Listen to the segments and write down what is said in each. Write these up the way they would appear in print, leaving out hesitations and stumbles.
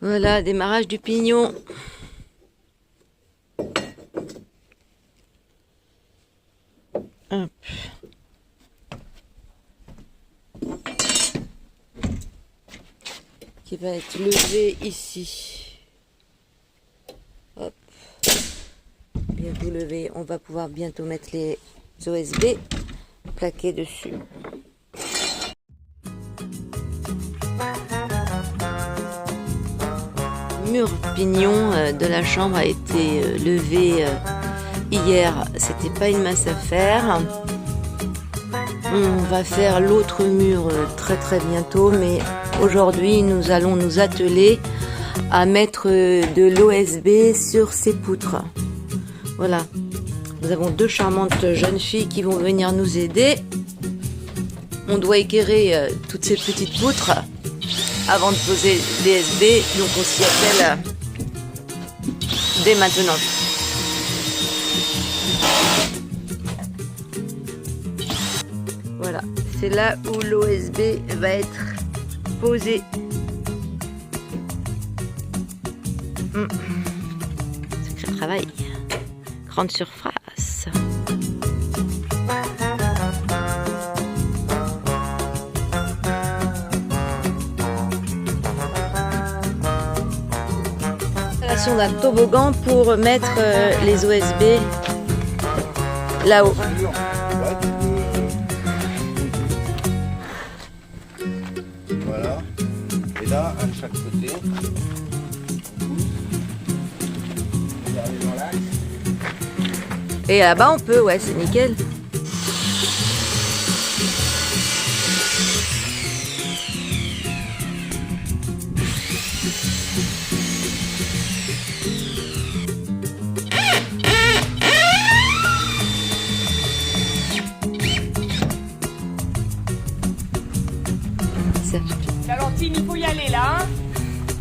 Voilà, démarrage du pignon. Hop. Qui va être levé ici. Hop. Bientôt levé. On va pouvoir bientôt mettre les OSB plaqués dessus. Le mur pignon de la chambre a été levé hier. C'était pas une masse à faire. On va faire l'autre mur très bientôt, mais aujourd'hui nous allons nous atteler à mettre de l'OSB sur ces poutres. Voilà, nous avons deux charmantes jeunes filles qui vont venir nous aider. On doit équerrer toutes ces petites poutres avant de poser l'OSB, donc on s'y attelle dès maintenant. Voilà, c'est là où l'OSB va être posé. Sacré travail. Grande surface. Installation d'un toboggan pour mettre les OSB là-haut. Voilà. Et là, à chaque côté, on pousse. Regardez dans l'axe. Et là-bas on peut, ouais, c'est nickel. Valentine, il faut y aller là, hein.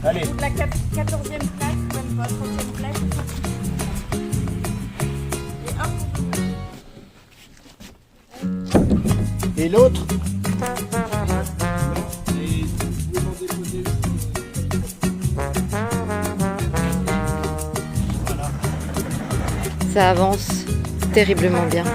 Allez. Pour la 14e place, même pas 30e place. Et hop. Et l'autre? Ça avance terriblement bien.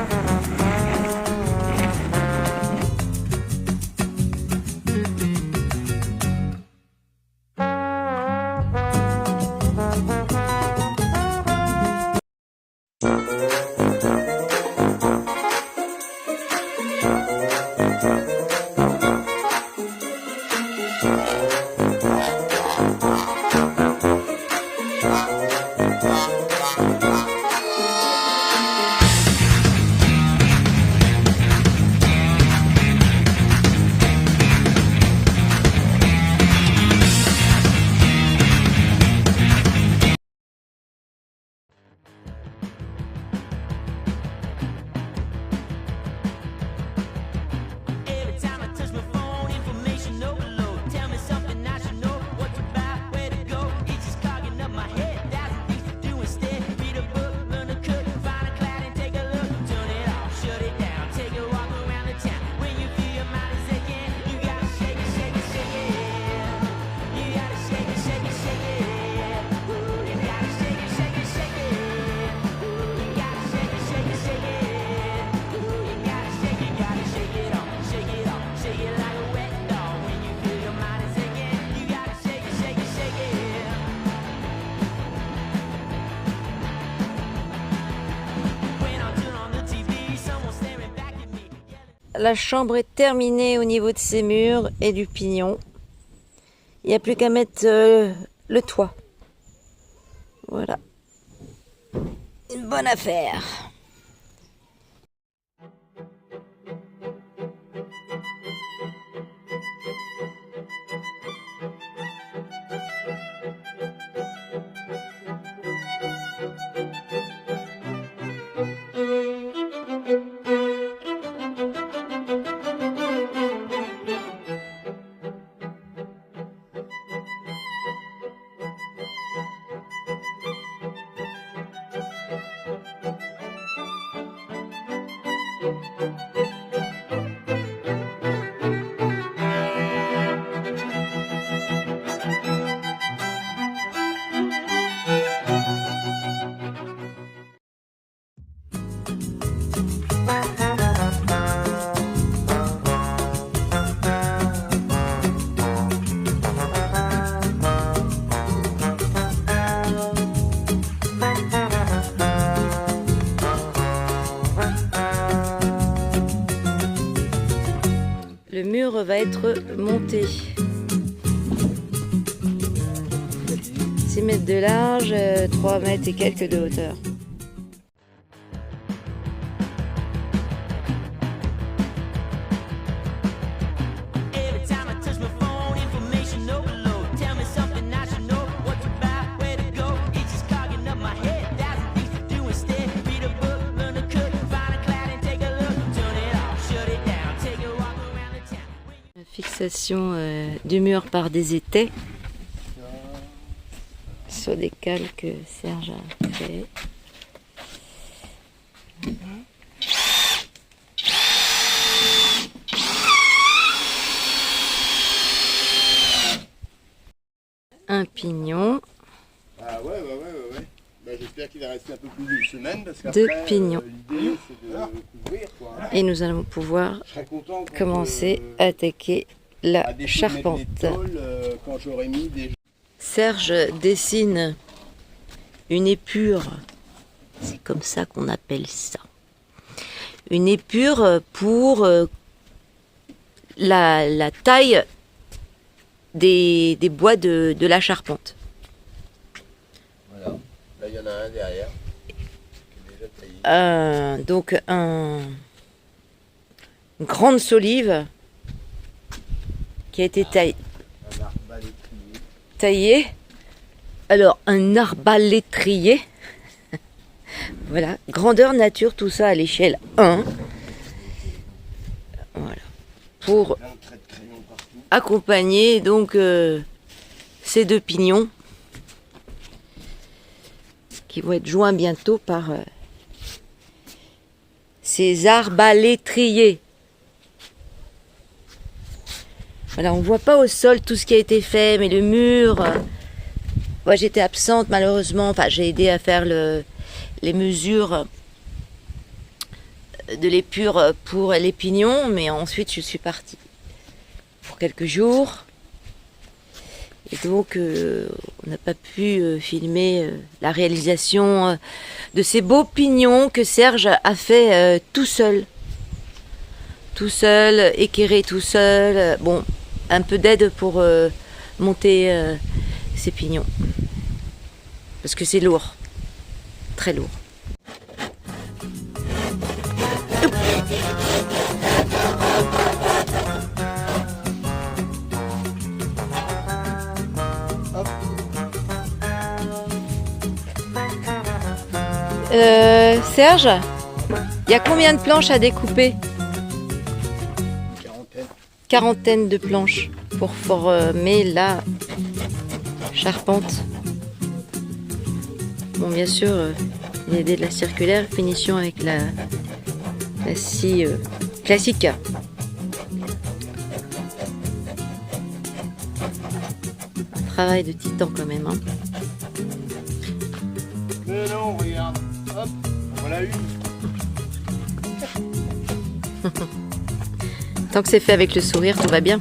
La chambre est terminée au niveau de ses murs et du pignon. Il n'y a plus qu'à mettre le toit. Voilà. Une bonne affaire. mur va être monté. 6 mètres de large, 3 mètres et quelques de hauteur. Fixation du mur par des étais sur des cales que Serge a fait. Un pignon. Ah ouais. Bah, j'espère qu'il va rester un peu plus d'une semaine parce Deux qu'après pignons. l'idée c'est de couvrir quoi. Et nous allons pouvoir Je serais content quand, commencer à attaquer la à défaut de charpente. mettre des tôles, quand j'aurais mis des... Serge dessine une épure, c'est comme ça qu'on appelle ça. Une épure pour la taille des bois de la charpente. Voilà, là il y en a un derrière qui est déjà taillé. Donc une grande solive qui a été Un arbalétrier. taillée. Alors un arbalétrier. Voilà, grandeur nature, tout ça à l'échelle 1. Voilà. Pour Plein de traits de crayon partout. accompagner donc ces deux pignons qui vont être joints bientôt par ces arbalétriers. Voilà, on voit pas au sol tout ce qui a été fait, mais le mur, moi j'étais absente malheureusement, enfin j'ai aidé à faire les mesures de l'épure pour les pignons, mais ensuite je suis partie pour quelques jours. Et donc on n'a pas pu filmer la réalisation de ces beaux pignons que Serge a fait tout seul. Tout seul, équerré tout seul. Bon, un peu d'aide pour monter ces pignons. Parce que c'est lourd. Très lourd. Serge, il y a combien de planches à découper? Quarantaine de planches pour former la charpente. Bon, bien sûr, l'idée de la circulaire, finition avec la scie classique. Un travail de titan quand même. Hein. Mais non, regarde, hop, voilà une. Tant que c'est fait avec le sourire, tout va bien.